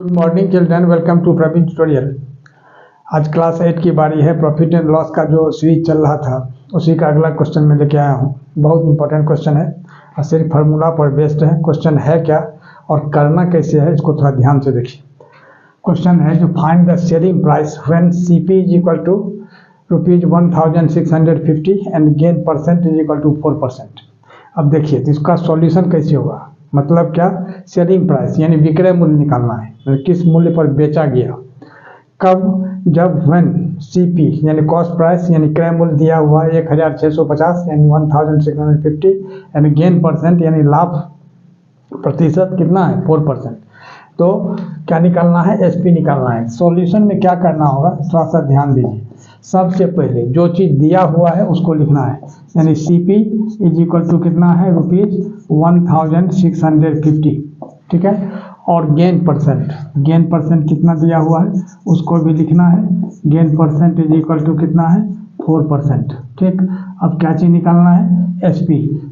Good morning children, welcome to Praveen tutorial. आज class 8 की बारी है। प्रॉफिट एंड लॉस का जो सीरीज चल रहा था उसी का अगला क्वेश्चन मैं लेके आया हूँ। बहुत इंपॉर्टेंट क्वेश्चन है और सिर्फ फार्मूला पर बेस्ड है। क्वेश्चन है क्या और करना कैसे है इसको थोड़ा ध्यान से देखिए। क्वेश्चन है जो find the selling price when CP is equal to ₹1650 and gain percent is equal to 4%। अब देखिए तो इसका सॉल्यूशन कैसे होगा। मतलब क्या, सेलिंग प्राइस यानी विक्रय मूल्य निकालना है, मतलब किस मूल्य पर बेचा गया, कब, जब व्हेन CP यानी कॉस्ट प्राइस यानी क्रय मूल्य दिया हुआ है 1650 यानी 1650 यानी गेन परसेंट यानी लाभ प्रतिशत कितना है 4%। तो क्या निकालना है, SP निकालना है। सॉल्यूशन में क्या करना होगा थोड़ा सा ध्यान दीजिए। सबसे पहले जो चीज़ दिया हुआ है उसको लिखना है, यानी CP इज इक्वल टू कितना है ₹1650, ठीक है। और गेन परसेंट कितना दिया हुआ है उसको भी लिखना है। Gain percent is equal to कितना है 4%, ठीक। अब क्या चीज़ निकालना है SP,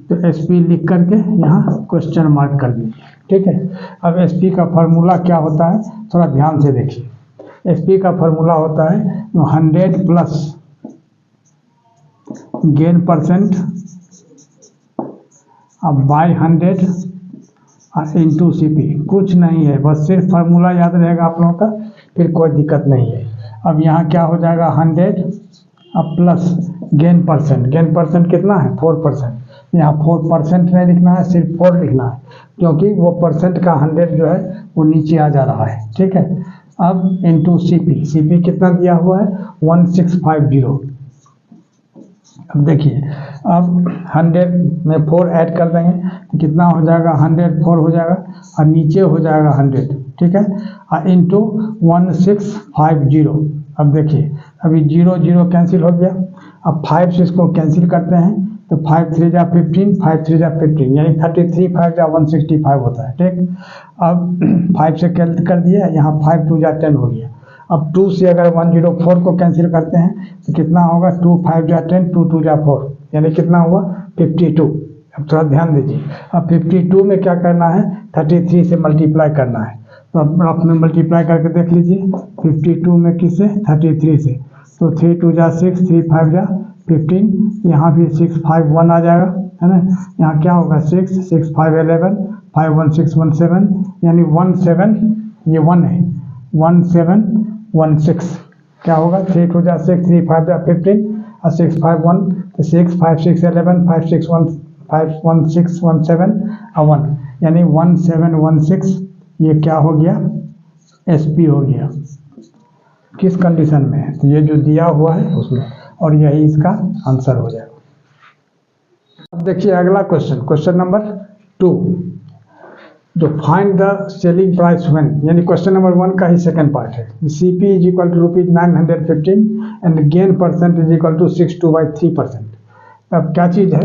तो SP लिख करके यहाँ क्वेश्चन मार्क कर दीजिए, ठीक है। अब SP का फॉर्मूला क्या होता है थोड़ा ध्यान से देखिए। SP का फॉर्मूला होता है 100 प्लस गेन परसेंट अब बाय 100 इंटू CP। कुछ नहीं है, बस सिर्फ फार्मूला याद रहेगा आप लोगों का, फिर कोई दिक्कत नहीं है। अब यहाँ क्या हो जाएगा 100 अब प्लस गेन परसेंट कितना है 4%। यहाँ 4% नहीं लिखना है, सिर्फ 4 लिखना है, क्योंकि वो परसेंट का 100 जो है वो नीचे आ जा रहा है, ठीक है। अब इंटू CP कितना दिया हुआ है 1650। अब देखिए, अब 100 में 4 ऐड कर देंगे तो कितना हो जाएगा 104 हो जाएगा और नीचे हो जाएगा 100, ठीक है। और इंटू 1650। अब देखिए अभी 0 कैंसिल हो गया। अब 5 से इसको कैंसिल करते हैं तो 5 3 जा 15, 5 3 जा 15 यानी 33, 5 जा 165 होता है, ठीक। अब 5 से कैंसिल कर दिया, यहाँ 5 2 जा 10 हो गया। अब 2 से अगर 104 को कैंसिल करते हैं तो कितना होगा 2 5 जा 10, 2 2 जा 4 यानी कितना हुआ 52। अब थोड़ा ध्यान दीजिए। अब 52 में क्या करना है 33 से मल्टीप्लाई करना है। तो अब आप में मल्टीप्लाई करके देख लीजिए 52 में किससे 33 से, तो 3 2 जा 6, 3 5 जा 15, यहाँ भी 6 5 1 आ जाएगा, है ना। यहाँ क्या होगा 6 6 5 11, 5 1 6 1 7 यानी 17, ये 1 है 1716। क्या होगा 3 2 जा 6, 3 5 जा 15 और 6 5 1 तो 6 5 6 11, 5 6 1 5 1 6 1 7 और 1 यानी 1716। ये क्या हो गया SP हो गया। किस कंडीशन में है, तो ये जो दिया हुआ है उसमें, और यही इसका आंसर हो जाएगा। अब देखिए अगला क्वेश्चन नंबर 2, जो find the selling price when, यानी क्वेश्चन नंबर 1 का ही सेकंड पार्ट है। CP is equal to ₹915 and gain percent is equal to 62/3%। अब क्या चीज़ है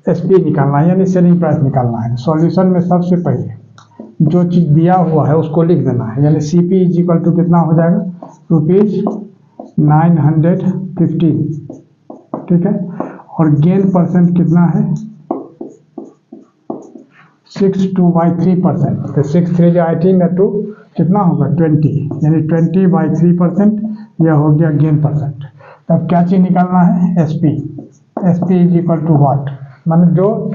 SP निकालना है, यानी सेलिंग प्राइस निकालना है। सॉल्यूशन में सबसे पहले जो चीज़ दिया हुआ है उसको लिख देना है, यानी CP इज इक्वल टू कितना हो जाएगा ₹915, ठीक है। और गेन परसेंट कितना है 62/3%। तो 6 3 जा 18 में 2 कितना होगा 20 यानी 20/3%। यह हो गया गेन परसेंट। तब क्या चीज़ निकालना है SP is equal to what, मतलब जो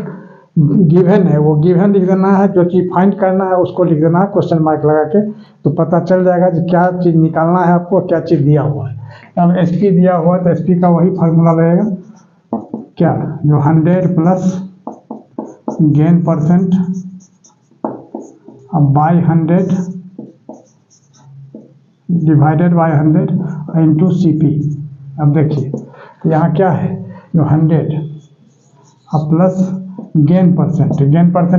गिवन है वो गिवन लिख देना है, जो चीज़ फाइंड करना है उसको लिख देना है क्वेश्चन मार्क लगा के, तो पता चल जाएगा कि क्या चीज़ निकालना है आपको, क्या चीज़ दिया हुआ है। अब SP दिया हुआ है तो SP का वही फार्मूला लगेगा, क्या, जो 100 प्लस गेन परसेंट अब by 100 divided by 100 into CP। अब देखिए यहाँ क्या है जो 100 अब प्लस गेन परसेंट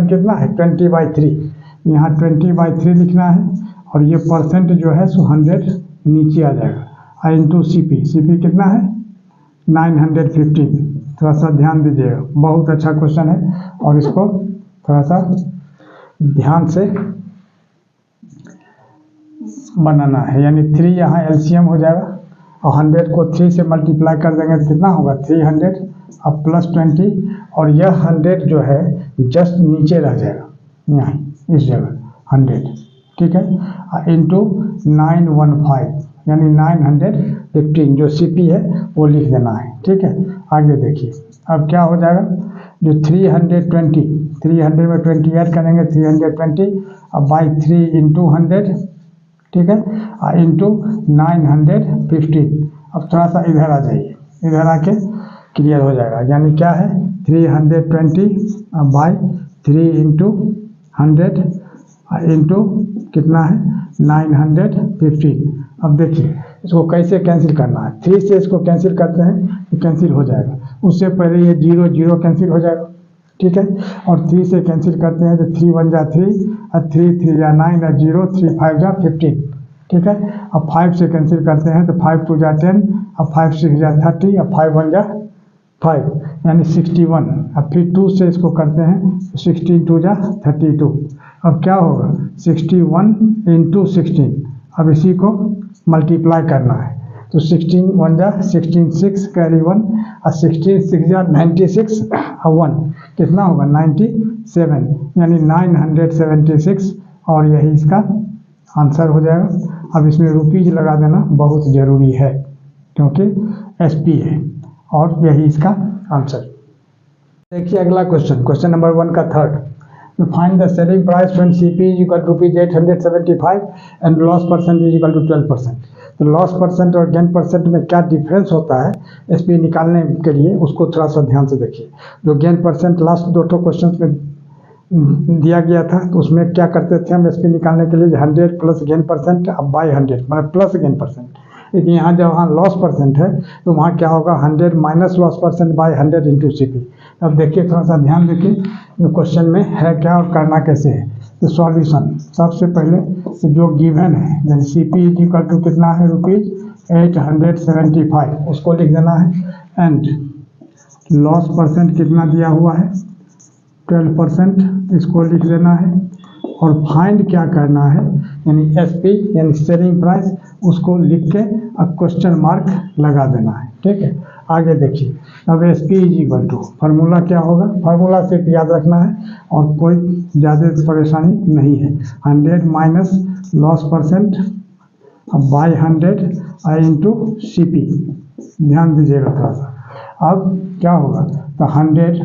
कितना है 20/3, यहाँ 20/3 लिखना है और ये परसेंट जो है सो 100 नीचे आ जाएगा और इंटू CP कितना है 915। थोड़ा सा ध्यान दीजिएगा, बहुत अच्छा क्वेश्चन है और इसको थोड़ा सा ध्यान से बनाना है। यानी 3 यहाँ LCM हो जाएगा और 100 को 3 से मल्टीप्लाई कर देंगे तो कितना होगा 300 अब प्लस 20, और यह 100 जो है जस्ट नीचे रह जाएगा यहाँ इस जगह 100, ठीक है, इंटू 915 यानी 915 जो CP है वो लिख देना है। ठीक है, आगे देखिए अब क्या हो जाएगा, जो 300 में 20 ऐड करेंगे 320, अब बाई 3 इंटू 100, ठीक है, इंटू 915। अब थोड़ा सा इधर आ जाइए, इधर आके क्लियर हो जाएगा, यानी क्या है 320 बाई 3 इंटू 100 इंटू कितना है 915। अब देखिए इसको कैसे कैंसिल करना है, 3 से इसको कैंसिल करते हैं तो कैंसिल हो जाएगा, उससे पहले ये 0 0 कैंसिल हो जाएगा। ठीक है, और 3 से कैंसिल करते हैं तो 3 1 जा 3 और 3 3 जा 9 और 0 3 5 जा 15। ठीक है, अब 5 से कैंसिल करते हैं तो 5 2 जा 10, अब 5 6 जा 30, अब 5 1 जा 5 यानी 61। अब फिर 2 से इसको करते हैं तो 16 2 जा 32। अब क्या होगा 61 इंटू 16, अब इसी को मल्टीप्लाई करना है तो 16 1 जा 16 6 कैरी 1 और 16 6 जा 96 और 1 कितना होगा 97 यानी 976 और यही इसका आंसर हो जाएगा। अब इसमें रुपीज लगा देना बहुत ज़रूरी है क्योंकि SP है और यही इसका आंसर। देखिए अगला क्वेश्चन नंबर 1 का third, to find the selling price when CP is equal to rupees 875 and loss percent is equal to 12%। तो लॉस परसेंट और गेन परसेंट में क्या डिफरेंस होता है SP निकालने के लिए उसको थोड़ा सा ध्यान से देखिए। जो गेन परसेंट लास्ट 2 क्वेश्चन में दिया गया था तो उसमें क्या करते थे हम SP निकालने के लिए 100 प्लस गेन परसेंट अब बाई 100 मतलब प्लस गेन परसेंट, लेकिन यहाँ जब वहाँ लॉस परसेंट है तो वहाँ क्या होगा 100 minus loss percent by 100 into CP। अब देखिए थोड़ा सा ध्यान देखिए क्वेश्चन में है क्या और करना कैसे है। तो सॉल्यूशन सबसे पहले तो जो गिवन है जैसे CP इज इक्वल टू कितना है रुपीज 875 उसको लिख देना है एंड लॉस परसेंट कितना दिया हुआ है 12% इसको लिख देना है और फाइंड क्या करना है यानी SP यानी सेलिंग प्राइस उसको लिख के अब क्वेश्चन मार्क लगा देना है। ठीक है, आगे देखिए अब SP is equal to formula क्या होगा, फार्मूला सिर्फ याद रखना है और कोई ज़्यादा परेशानी नहीं है। 100 माइनस लॉस परसेंट अब बाई 100 इंटू CP, ध्यान दीजिएगा थोड़ा सा। अब क्या होगा तो 100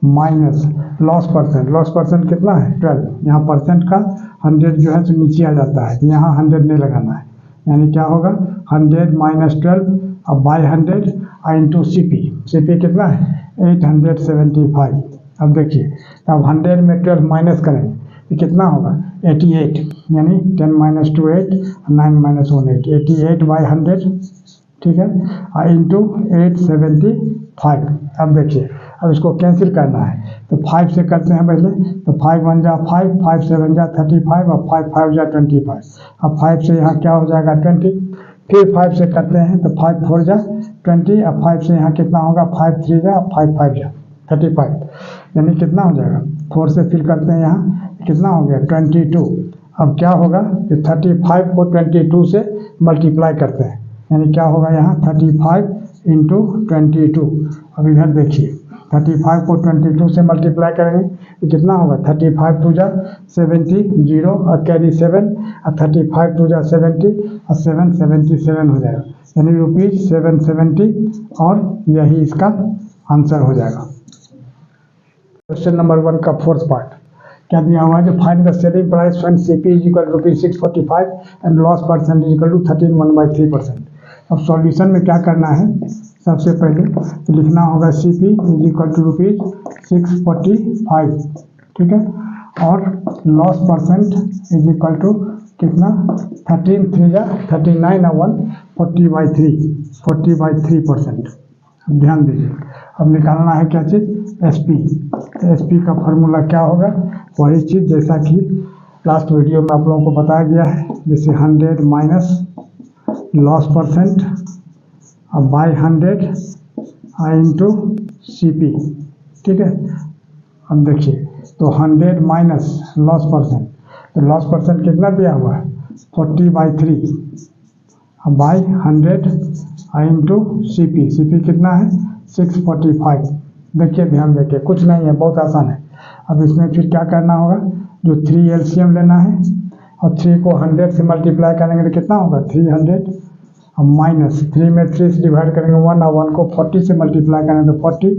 माइनस लॉस परसेंट कितना है 12, यहाँ परसेंट का 100 जो है तो नीचे आ जाता है, यहाँ 100 नहीं लगाना है, यानी क्या होगा 100 माइनस 12 अब बाई 100 इंटू CP कितना है 875। अब देखिए अब 100 में 12 माइनस करेंगे तो कितना होगा 88 यानी 10 माइनस 2 8 9 माइनस 1 8 88 बाई 100। ठीक है, इंटू 875। अब देखिए अब इसको कैंसिल करना है तो 5 से करते हैं पहले तो 5 1 जा 5 5 7 जा 35 और 5 5 जा 25। अब 5 से यहाँ क्या हो जाएगा 20, फिर 5 से करते हैं तो 5 4 जा 20, अब 5 से यहाँ कितना होगा 5 3 जा 5 5 जा 35 यानी कितना हो जाएगा 4 से फिर करते हैं यहाँ कितना हो गया 22। अब क्या होगा कि 35 को 22 से मल्टीप्लाई करते हैं यानी क्या होगा यहाँ 35 इंटू 22। अब इधर देखिए 35 को 22 से मल्टीप्लाई करेंगे तो कितना होगा 35 2 जा 70 0 और कैरी 7 और 35 2 जा 70 और 7 77 हो जाएगा यानी रुपीज 770 और यही इसका आंसर हो जाएगा। क्वेश्चन नंबर 1 का फोर्थ पार्ट क्या दिया हुआ है, जो find the selling price when CP is equal to rupees 645 and loss percent is equal to 13.1/3%। अब सॉल्यूशन में क्या करना है, सबसे पहले तो लिखना होगा CP is equal to rupees 645। ठीक है, और loss percent is equal to कितना 13 3 जा 39 और 1 40/3%। अब ध्यान दीजिए अब निकालना है क्या चीज़ SP। तो SP का फार्मूला क्या होगा, वही चीज़ जैसा कि लास्ट वीडियो में आप लोगों को बताया गया है, जैसे 100 माइनस लॉस परसेंट अब बाई 100 इंटू CP। ठीक है, अब देखिए तो 100 माइनस लॉस परसेंट, तो लॉस परसेंट कितना दिया हुआ है 40/3 अब बाई 100 इंटू CP कितना है 645। देखिए ध्यान देखिए कुछ नहीं है, बहुत आसान है। अब इसमें फिर क्या करना होगा जो 3 एलसीएम लेना है और 3 को 100 से मल्टीप्लाई करेंगे तो कितना होगा 300 और माइनस 3 में 3 से डिवाइड करेंगे 1 और 1 को 40 से मल्टीप्लाई करेंगे तो 40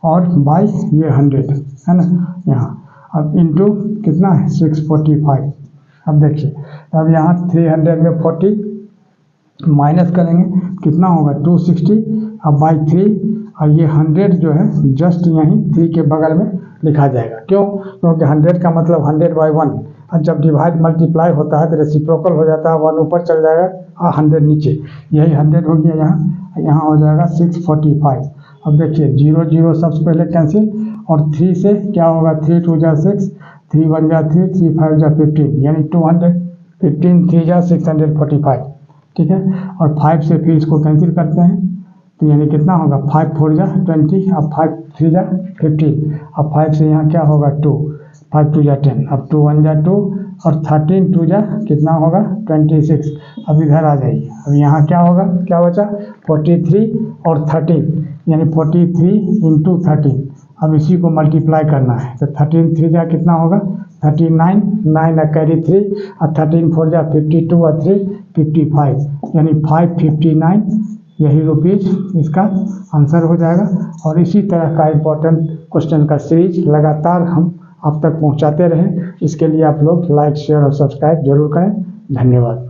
और बाई ये 100 है ना यहाँ। अब इंटू कितना है 645। अब देखिए अब यहाँ 300 में 40 माइनस करेंगे कितना होगा 260 अब बाई 3 और ये 100 जो है जस्ट यहीं 3 के बगल में लिखा जाएगा। क्यों? क्योंकि 100 का मतलब 100/1 और जब डिवाइड मल्टीप्लाई होता है तो रेसिप्रोकल हो जाता है 1 ऊपर चल जाएगा और 100 नीचे, यही 100 हो गया यहाँ हो जाएगा 645। अब देखिए 0 0 सबसे पहले कैंसिल और 3 से क्या होगा 3 2 जा 6 3 1 जा 3 3 5 जा 15 यानी 200 15 3 जा 645 ठीक है। और 5 से फिर इसको कैंसिल करते हैं तो यानी कितना होगा 5 4 जा 20 अब 5 3 जा 15 अब 5 से यहाँ क्या होगा 2 5 2 जा 10 अब 2 1 जा 2 और 13 2 जा कितना होगा 26। अब इधर आ जाइए अब यहाँ क्या होगा क्या बचा 43 और 13 यानी 43 इंटू 13। अब इसी को मल्टीप्लाई करना है तो 13 3 जा कितना होगा 39 9 कैरी 3 और 13 4 जा 52 और 3 55 यानी 559 यही रुपीज इसका आंसर हो जाएगा। और इसी तरह का इम्पोर्टेंट क्वेश्चन का सीरीज लगातार हम आप तक पहुंचाते रहें, इसके लिए आप लोग लाइक शेयर और सब्सक्राइब जरूर करें। धन्यवाद।